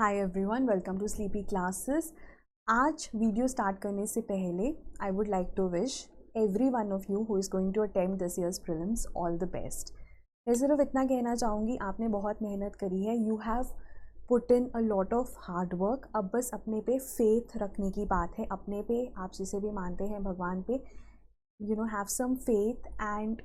Hi everyone, welcome to Sleepy Classes. आज video start करने से पहले I would like to wish every one of you who is going to attempt this year's prelims all the best. मैं सिर्फ इतना कहना चाहूँगी, आपने बहुत मेहनत करी है, you have put in a lot of hard work. अब बस अपने पे फेथ रखने की बात है, अपने पे, आप जिसे भी मानते हैं भगवान पे, have some faith and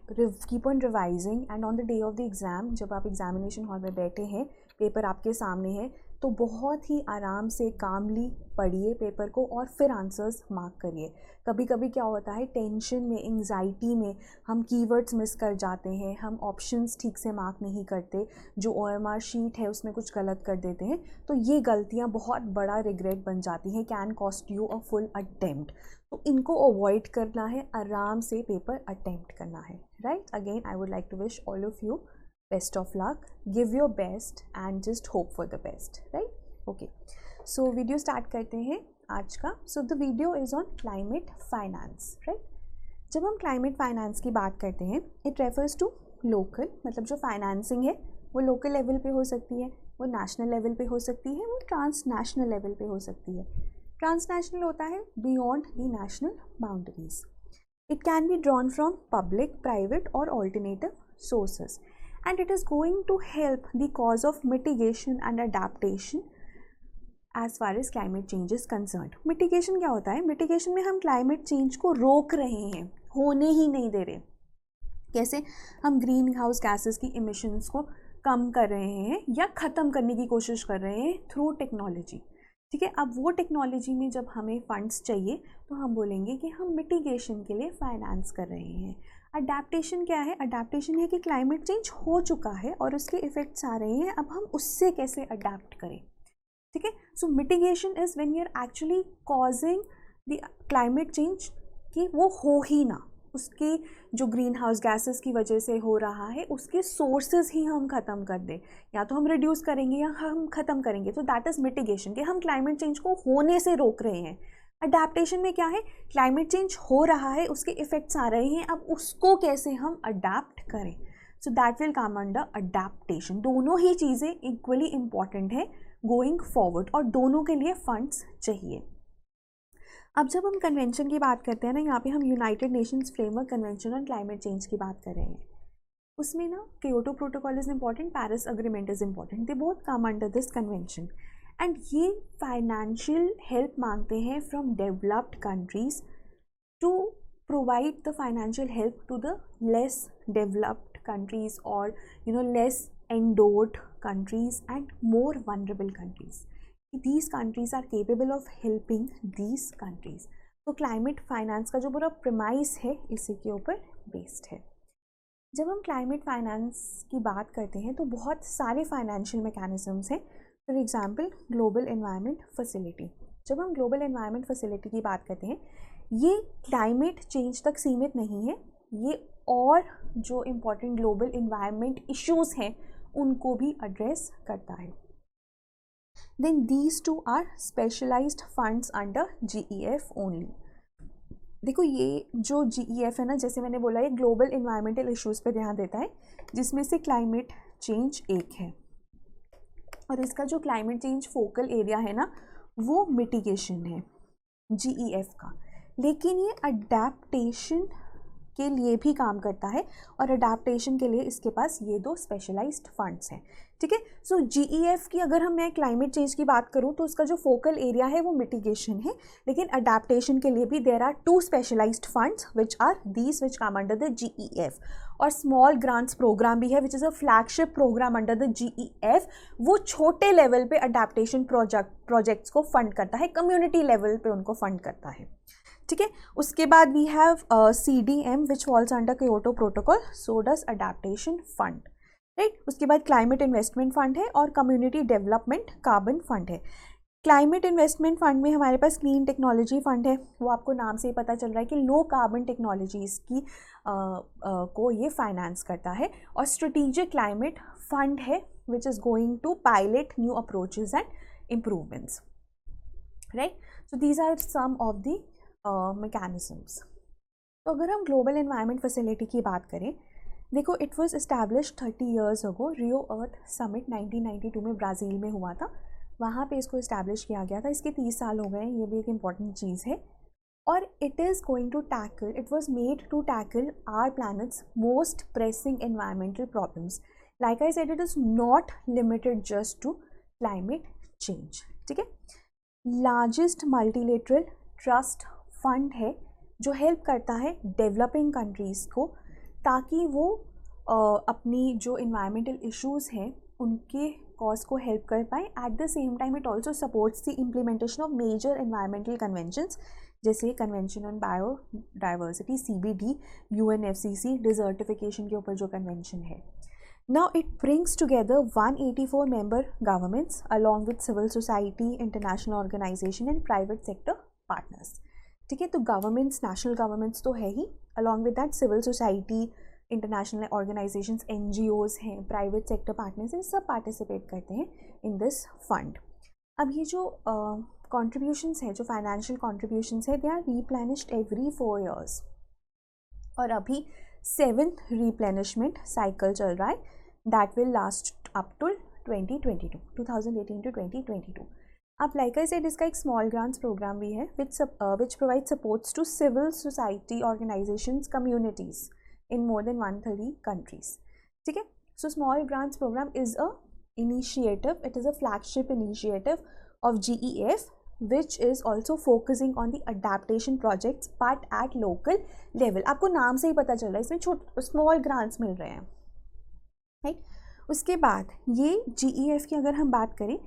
keep on revising, and on the day of the exam, जब आप एग्जामिनेशन हॉल में बैठे हैं, पेपर आपके सामने है, तो बहुत ही आराम से कामली पढ़िए पेपर को और फिर आंसर्स मार्क करिए। कभी कभी क्या होता है, टेंशन में, एंग्जाइटी में हम कीवर्ड्स मिस कर जाते हैं, हम ऑप्शंस ठीक से मार्क नहीं करते, जो OMR शीट है उसमें कुछ गलत कर देते हैं, तो ये गलतियाँ बहुत बड़ा रिग्रेट बन जाती हैं, can cost you a full attempt. तो इनको अवॉइड करना है, आराम से पेपर अटेम्प्ट करना है, right. Again I would like to wish all of you best of luck, give your best and just hope for the best, right. Okay, so video start करते हैं आज का। So the video is on climate finance, right. जब हम climate finance की बात करते हैं, इट रेफर्स टू लोकल, मतलब जो फाइनेंसिंग है वो लोकल लेवल पे हो सकती है, वो नेशनल लेवल पे हो सकती है, वो ट्रांसनेशनल लेवल पे हो सकती है। ट्रांसनेशनल होता है beyond the national boundaries. It can be drawn from public, private और alternative sources, and it is going to help the cause of mitigation and adaptation as far as climate change is concerned. mitigation क्या होता है? mitigation में हम climate change को रोक रहे हैं, होने ही नहीं दे रहे। कैसे? हम ग्रीन हाउस गैसेस की इमिशंस को कम कर रहे हैं या ख़त्म करने की कोशिश कर रहे हैं थ्रू टेक्नोलॉजी, ठीक है। अब वो टेक्नोलॉजी में जब हमें फंड्स चाहिए तो हम बोलेंगे कि हम मिटिगेशन के लिए फाइनेंस कर रहे हैं। अडेप्टेशन क्या है? अडेप्टेशन है कि क्लाइमेट चेंज हो चुका है और उसके इफ़ेक्ट्स आ रहे हैं, अब हम उससे कैसे अडेप्ट करें, ठीक है। So mitigation is when you are actually causing the climate change कि वो हो ही ना, उसके जो ग्रीन हाउस गैसेस की वजह से हो रहा है उसके सोर्सेज ही हम ख़त्म कर दें, या तो हम रिड्यूस करेंगे या हम ख़त्म करेंगे, तो दैट इज़ मिटिगेशन, कि हम क्लाइमेट चेंज को होने से रोक रहे हैं। अडेप्टेशन में क्या है? क्लाइमेट चेंज हो रहा है, उसके इफ़ेक्ट्स आ रहे हैं, अब उसको कैसे हम अडेप्ट करें, so that will come under adaptation. दोनों ही चीज़ें इक्वली इम्पॉर्टेंट है गोइंग फॉरवर्ड, और दोनों के लिए फंड्स चाहिए। अब जब हम कन्वेंशन की बात करते हैं ना, यहाँ पे हम united nations framework convention on climate change की बात कर रहे हैं। उसमें ना Kyoto protocol is important, Paris agreement is important, they both come under this convention. And ये फाइनेंशियल हेल्प मांगते हैं from developed countries to provide the financial help to the less developed countries और less endowed countries and more vulnerable countries. These countries are capable of helping these countries. तो climate finance का जो पूरा premise है इसी के ऊपर based है। जब हम क्लाइमेट फाइनेंस की बात करते हैं तो बहुत सारे फाइनेंशियल मैकेनिज्म्स हैं। For example global environment facility. जब हम ग्लोबल एनवायरनमेंट फैसिलिटी की बात करते हैं, ये क्लाइमेट चेंज तक सीमित नहीं है, ये और जो इम्पोर्टेंट ग्लोबल एनवायरनमेंट इश्यूज़ हैं उनको भी एड्रेस करता है। Then these two are specialized funds under GEF only. देखो ये जो GEF है ना, जैसे मैंने बोला, ये ग्लोबल इन्वायरमेंटल इश्यूज़ पे ध्यान देता है, जिसमें से क्लाइमेट चेंज एक है, और इसका जो क्लाइमेट चेंज फोकल एरिया है ना, वो मिटिगेशन है GEF का। लेकिन ये अडेप्टेशन के लिए भी काम करता है, और अडेप्टेशन के लिए इसके पास ये दो स्पेशलाइज्ड फंड्स हैं, ठीक है। सो GEF की अगर मैं क्लाइमेट चेंज की बात करूँ तो उसका जो फोकल एरिया है वो मिटिगेशन है, लेकिन अडेप्टेशन के लिए भी there are two specialised funds which are these which come under the GEF। और स्मॉल ग्रांट्स प्रोग्राम भी है which is a flagship programme under the GEF। वो छोटे लेवल पे अडेप्टेशन प्रोजेक्ट्स को फंड करता है, कम्युनिटी लेवल पे उनको फंड करता है, ठीक है। उसके बाद we have CDM which falls under Kyoto protocol, so does adaptation fund, right. उसके बाद क्लाइमेट इन्वेस्टमेंट फंड है और कम्युनिटी डेवलपमेंट कार्बन फंड है। क्लाइमेट इन्वेस्टमेंट फंड में हमारे पास क्लीन टेक्नोलॉजी फंड है, वो आपको नाम से ही पता चल रहा है कि लो कार्बन टेक्नोलॉजीज़ की को ये फाइनेंस करता है। और स्ट्रेटेजिक क्लाइमेट फंड है which is going to pilot new approaches and improvements, right. So these are some of the mechanisms. तो अगर हम ग्लोबल एनवायरनमेंट फैसिलिटी की बात करें, देखो it was established 30 years ago, Rio earth summit 1992 में Brazil में हुआ था। वहाँ पे इसको इस्टेब्लिश किया गया था. इसके 30 साल हो गए, ये भी एक इम्पॉर्टेंट चीज़ है. और it is going to tackle, it was made to tackle our planet's most pressing environmental problems. Like I said, it is not limited just to climate change. ठीक है. लार्जेस्ट मल्टीलेटरल ट्रस्ट फंड है जो help करता है developing countries को, ताकि वो अपनी जो इन्वायरमेंटल इश्यूज़ हैं उनके कॉज को हेल्प कर पाए. At the same time it also supports the implementation of major environmental conventions, जैसे convention on biodiversity CBD, UNFCCC desertification के ऊपर जो कन्वेंशन है. Now it brings together 184 member governments along with civil society, international organization and private sector partners. ठीक है. तो governments, national governments तो है ही, along with that civil society, international organisations, NGOs हैं, प्राइवेट सेक्टर पार्टनर्स हैं, सब पार्टिसिपेट करते हैं इन दिस फंड. अब ये जो कॉन्ट्रीब्यूशंस है, जो फाइनेंशियल कॉन्ट्रीब्यूशंस है, दे आर रीप्लेनिश्ड एवरी 4 years. और अभी 7th रिप्लेनिशमेंट साइकिल चल रहा है, that will last up to 2018 to 2022. अब लाइक आई सेड, इसका एक स्मॉल ग्रांट्स प्रोग्राम भी है which provide supports to civil society organisations, communities in more than 130 countries. ठीक है. So small grants programme is a initiative, it is a flagship initiative of GEF which is also focusing on the adaptation projects but at local level. आपको नाम से ही पता चल रहा है, इसमें स्मॉल ग्रांट्स मिल रहे हैं. राइट. उसके बाद ये GEF की अगर हम बात करें,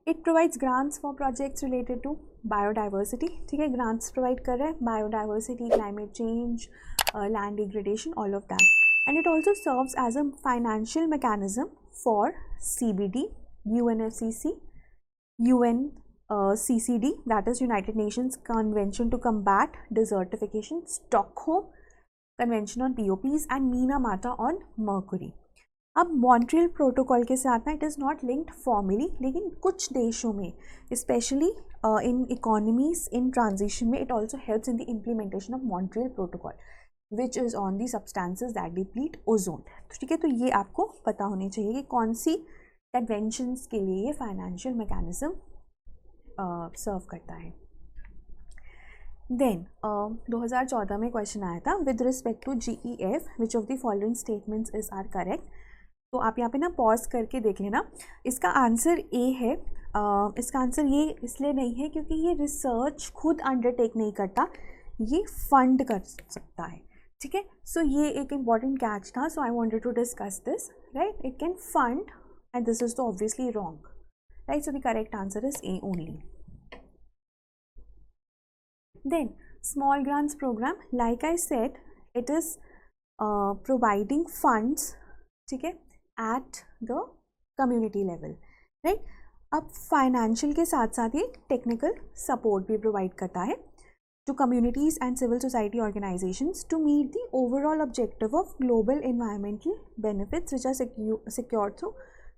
it provides grants for projects related to biodiversity. ठीक है. ग्रांट्स प्रोवाइड कर रहा है biodiversity, climate change, land degradation, all of that. And it also serves as a financial mechanism for CBD, UNFCCC, UNCCD, that is United Nations Convention to Combat Desertification, Stockholm Convention on POPs and Minamata on Mercury. अब Montreal protocol के साथ ना it is not linked formally, लेकिन कुछ देशों में specially in economies in transition में it also helps in the implementation of Montreal protocol which is on the substances that deplete ozone. ठीक है. तो ये आपको पता होनी चाहिए कि कौन सी कन्वेंशंस के लिए ये फाइनेंशियल मैकेनिज्म सर्व करता है. देन 2014 में क्वेश्चन आया था, with respect to GEF which of the following statements is are correct. तो आप यहाँ पे ना पॉज करके देख लेना. इसका आंसर ए है. इसका आंसर ये इसलिए नहीं है क्योंकि ये रिसर्च खुद अंडरटेक नहीं करता, ये फंड कर सकता है. ठीक है. सो ये एक इम्पॉर्टेंट कैच था. So I wanted to discuss this. Right. It can fund and this is तो obviously wrong. Right. So the correct answer is A only. Then small grants programme, like I said, it is providing funds. ठीक है. At the community level. Right. अब financial के साथ साथ ये technical support भी provide करता है to communities and civil society organizations to meet the overall objective of global environmental benefits which are secured through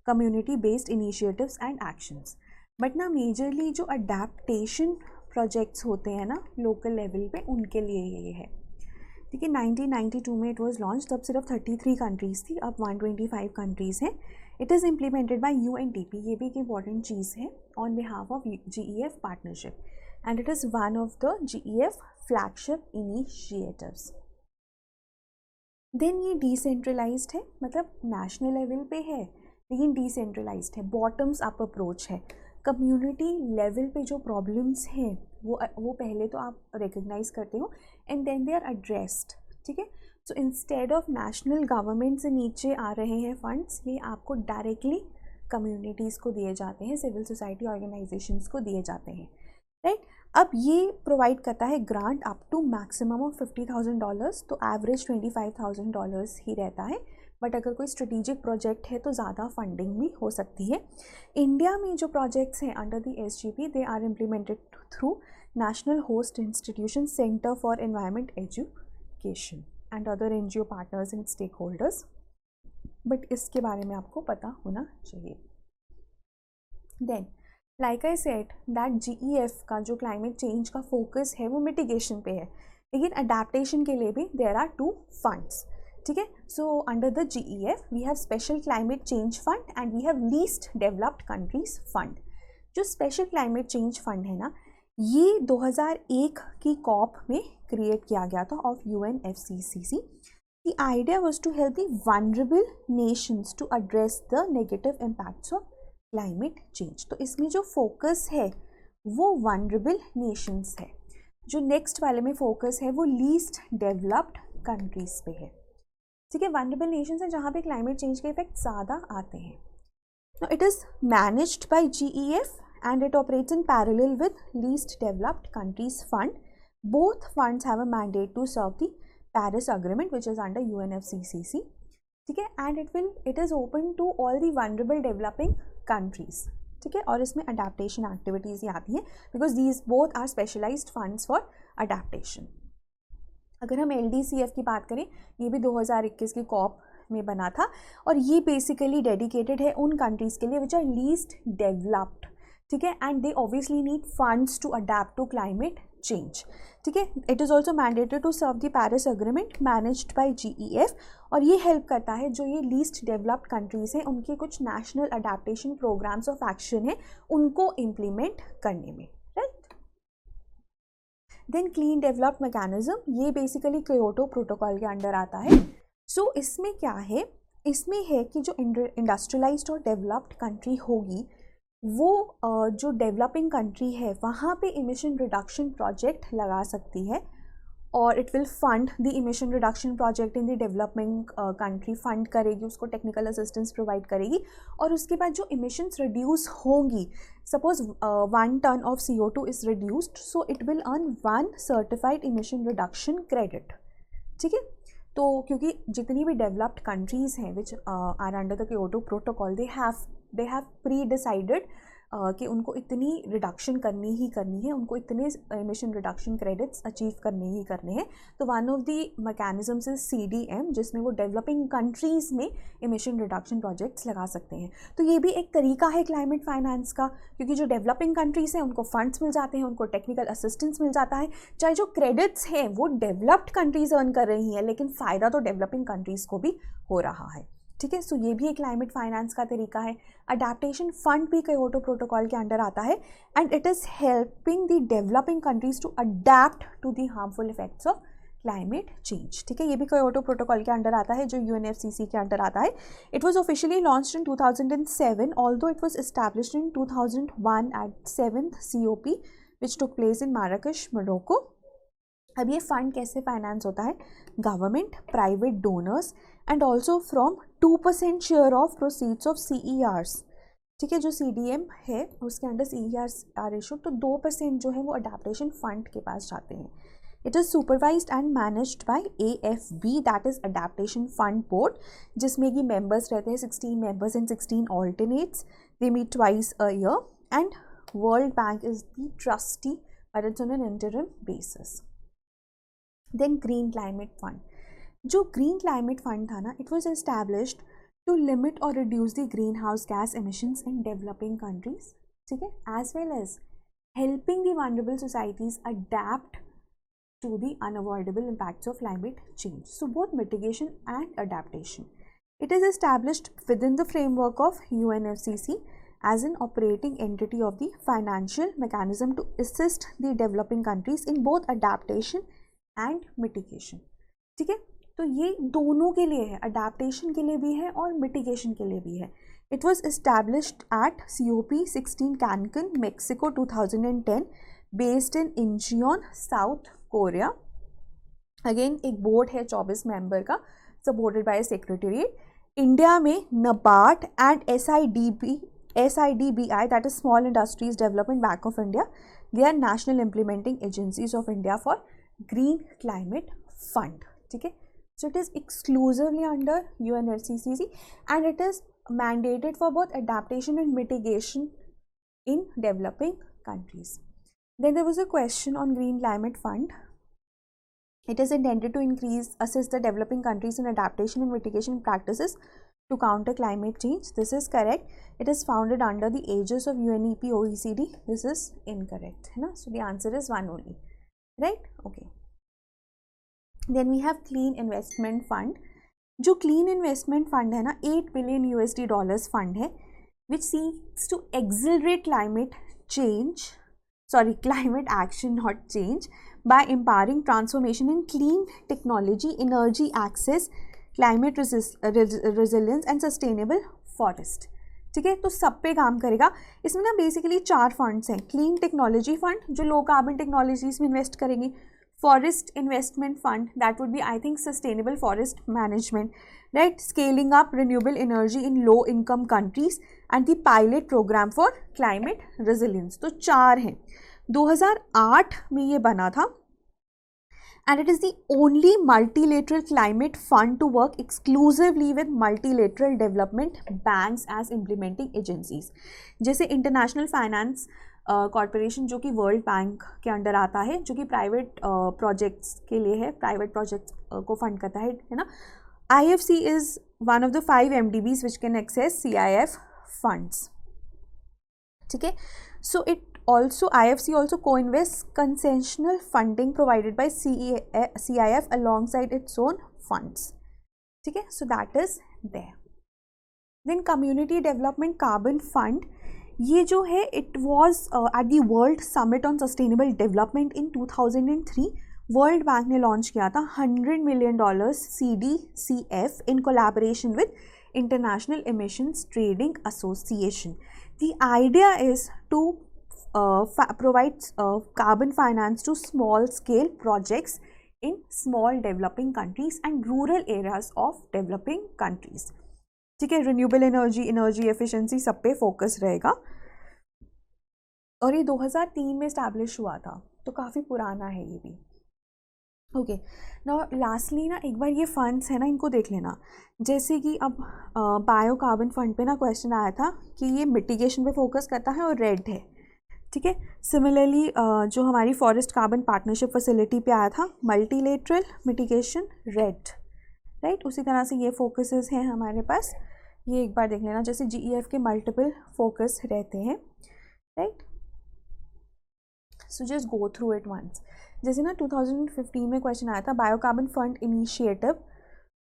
community based initiatives and actions. But ना majorly जो adaptation projects होते हैं ना local level पे, उनके लिए ये है. ठीक है. 1992 में it was launched, तब सिर्फ 33 countries थी, अब 125 countries हैं. It is implemented by UNDP, ये भी एक important चीज़ है, on behalf of GEF partnership. And it is one of the GEF flagship initiatives. Then ये decentralized है, मतलब national level पे है लेकिन decentralized है, bottoms up approach है. community level पे जो problems हैं वो पहले तो आप recognize करते हो and then they are addressed. ठीक है. So instead of national government से नीचे आ रहे हैं funds, ये आपको directly communities को दिए जाते हैं, civil society organizations को दिए जाते हैं. राइट. अब ये प्रोवाइड करता है grant up to maximum of $50,000, तो एवरेज $25,000 ही रहता है. बट अगर कोई स्ट्रेटेजिक प्रोजेक्ट है तो ज़्यादा फंडिंग भी हो सकती है. इंडिया में जो प्रोजेक्ट्स हैं under the SGP, they are implemented through national host institution, centre for environment education and other NGO partners and stakeholders. But इसके बारे में आपको पता होना चाहिए. Then like I said that GEF का जो क्लाइमेट चेंज का फोकस है वो मिटिगेशन पे है, लेकिन अडेप्टेशन के लिए भी देयर आर 2 फंड्स. ठीक है. So under the GEF we have special climate change fund and we have least developed countries fund. जो स्पेशल क्लाइमेट चेंज फंड है ना, ये 2001 की कॉप में क्रिएट किया गया था of UNFCCC. The idea was to help the vulnerable nations to address the negative impacts of climate change. तो इसमें जो फोकस है वो vulnerable nations है. जो नेक्स्ट वाले में फोकस है वो लीस्ट डेवलप्ड कंट्रीज पे है. ठीक है, vulnerable nations है जहाँ पे क्लाइमेट चेंज के इफेक्ट ज़्यादा आते हैं. Now it is managed by GEF and it operates in parallel with least developed countries fund. Both funds have a mandate to serve the Paris Agreement which is under UNFCCC. ठीक है, and it is open to all the vulnerable developing countries. ठीक है, और इसमें adaptation activities ही आती हैं because these both are specialized funds for adaptation. अगर हम LDCF की बात करें, ये भी 2021 की कॉप में बना था और ये बेसिकली डेडिकेटेड है उन कंट्रीज़ के लिए विच आर लीस्ट डेवलप्ड. ठीक है, and they obviously need funds to adapt to climate change. ठीक है, it is also mandated to serve the Paris agreement managed by GEF और ये हेल्प करता है जो ये लीस्ट डेवलप्ड कंट्रीज़ हैं उनके कुछ national adaptation programmes of action है उनको इम्प्लीमेंट करने में. Right, then clean developed mechanism, ये बेसिकली क्योटो प्रोटोकॉल के अंडर आता है. सो इसमें क्या है, इसमें है कि जो इंडस्ट्रियलाइज्ड और डेवलप्ड कंट्री होगी वो जो डेवलपिंग कंट्री है वहाँ पे इमिशन रिडक्शन प्रोजेक्ट लगा सकती है और it will fund the emission reduction project in the developing country. Fund करेगी, उसको टेक्निकल असिस्टेंस प्रोवाइड करेगी और उसके बाद जो इमिशंस रिड्यूस होंगी, suppose 1 ton of CO2 is reduced, so it will earn 1 certified emission reduction credit. ठीक है, तो क्योंकि जितनी भी डेवलप्ड कंट्रीज़ हैं which are under the Kyoto protocol they have pre decided कि उनको इतनी रिडक्शन करनी ही करनी है, उनको इतने एमिशन रिडक्शन क्रेडिट्स अचीव करने ही करने हैं. तो one of the mechanisms is CDM जिसमें वो डेवलपिंग कंट्रीज़ में एमिशन रिडक्शन प्रोजेक्ट्स लगा सकते हैं. तो ये भी एक तरीका है क्लाइमेट फाइनेंस का, क्योंकि जो डेवलपिंग कंट्रीज़ हैं उनको फंड्स मिल जाते हैं, उनको टेक्निकल असिस्टेंस मिल जाता है. चाहे जो क्रेडिट्स हैं वो डेवलप्ड कंट्रीज़ अर्न कर रही हैं लेकिन फ़ायदा तो डेवलपिंग कंट्रीज़ को भी हो रहा है. ठीक है, सो ये भी एक क्लाइमेट फाइनेंस का तरीका है. अडेप्टेशन फंड भी क्योटो प्रोटोकॉल के अंडर आता है and it is helping the developing countries to adapt to the harmful effects of climate change. ठीक है, ये भी क्योटो प्रोटोकॉल के अंडर आता है जो UNFCCC के अंडर आता है. It was officially launched in 2007 although it was established in 2001 at 7th COP which took place in Marrakesh, Morocco. अब ये फंड कैसे फाइनेंस होता है, government, private donors and also from 2% share of proceeds of CERs. ठीक है, जो CDM है उसके अंडर CERs आर इशूड, तो 2% जो है वो अडेप्टेशन फंड के पास जाते हैं. It is supervised and managed by AFB that is adaptation fund board, जिसमें कि मेंबर्स रहते हैं 16 members and 16 alternates. They meet twice a year and World Bank is the trustee but it's on an interim basis. Then green climate fund, जो green climate fund था ना, it was established to limit और reduce the greenhouse gas emissions in developing countries. ठीक है, as well as helping the vulnerable societies adapt to the unavoidable impacts of climate change. So both mitigation and adaptation. It is established within the framework of UNFCCC as an operating entity of the financial mechanism to assist the developing countries in both adaptation and mitigation. ठीक है, तो ये दोनों के लिए है, adaptation के लिए भी है और मिटिगेशन के लिए भी है. It was established at COP16 Cancun, Mexico 2010, based in Incheon, South Korea. Again एक बोर्ड है 24 मेंबर का, सपोर्टेड बाय सेक्रेटेरिएट. इंडिया में NABARD and SIDBI that is small industries development bank of India, they are national implementing agencies of India for green climate fund. ठीक है, so it is exclusively under UNFCCC and it is mandated for both adaptation and mitigation in developing countries. Then there was a question on Green Climate Fund. It is intended to assist the developing countries in adaptation and mitigation practices to counter climate change. This is correct. It is founded under the aegis of UNEP OECD. This is incorrect. So the answer is 1 only. Right? Okay. Then we have Clean Investment Fund. जो Clean Investment Fund है ना, $8 billion fund है, which seeks to accelerate climate climate action, not change, by empowering transformation in clean technology, energy access, climate resilience and sustainable forest. ठीक है, तो सब पे काम करेगा. इसमें ना बेसिकली 4 फंड्स हैं. क्लीन टेक्नोलॉजी फंड जो लो कार्बन टेक्नोलॉजीज में इन्वेस्ट करेंगे, forest investment fund that would be I think sustainable forest management, right, scaling up renewable energy in low income countries and the pilot programme for climate resilience. तो 4 हैं. 2008 में ये बना था and it is the only multilateral climate fund to work exclusively with multilateral development banks as implementing agencies. जैसे international finance corporation जो कि world bank के अंडर आता है, जो कि प्राइवेट प्रोजेक्ट्स के लिए है, प्राइवेट प्रोजेक्ट्स को फंड करता है ना. IFC is one of the 5 MDBs which can access CIF funds. ठीक है, सो IFC also co-invests concessional funding provided by CIF alongside its own funds. ठीक है, so that is there. Then Community Development Carbon Fund, ये जो है it was at the World Summit on Sustainable Development in 2003. World bank ने launch किया था $100 million CDCF in collaboration with International Emissions Trading Association. The idea is to provides carbon finance to small scale projects in small developing countries and rural areas of developing countries. ठीक है, renewable energy efficiency सब पे focus रहेगा. और ये 2003 में establish हुआ था, तो काफ़ी पुराना है ये भी. ओके, नाउ लास्टली ना एक बार ये फंड्स है ना, इनको देख लेना. जैसे कि अब बायो कार्बन फंड पे ना क्वेश्चन आया था कि ये मिटिगेशन पे फोकस करता है और रेड है. ठीक है, सिमिलरली जो हमारी फॉरेस्ट कार्बन पार्टनरशिप फैसिलिटी पे आया था मल्टीलेटरल मिटिगेशन रेड, राइट. उसी तरह से ये फोकसेस हैं हमारे पास, ये एक बार देख लेना. जैसे GEF के मल्टीपल फोकस रहते हैं, right. So just go through it once. जैसे ना 2015 में क्वेश्चन आया था bio carbon fund initiative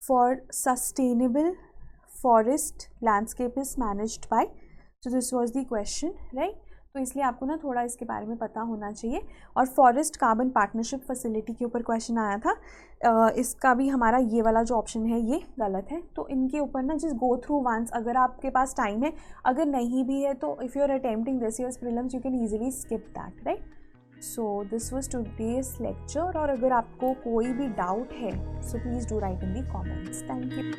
for sustainable forest landscape is managed by. So this was the question, right. तो इसलिए आपको ना थोड़ा इसके बारे में पता होना चाहिए. और फॉरेस्ट कार्बन पार्टनरशिप फैसिलिटी के ऊपर क्वेश्चन आया था, इसका भी हमारा ये वाला जो ऑप्शन है ये गलत है. तो इनके ऊपर ना जस्ट गो थ्रू वंस, अगर आपके पास टाइम है. अगर नहीं भी है तो if you are attempting this year's prelims you can easily skip that, right. So this was today's lecture. और अगर आपको कोई भी डाउट है so please do write in the comments. Thank you.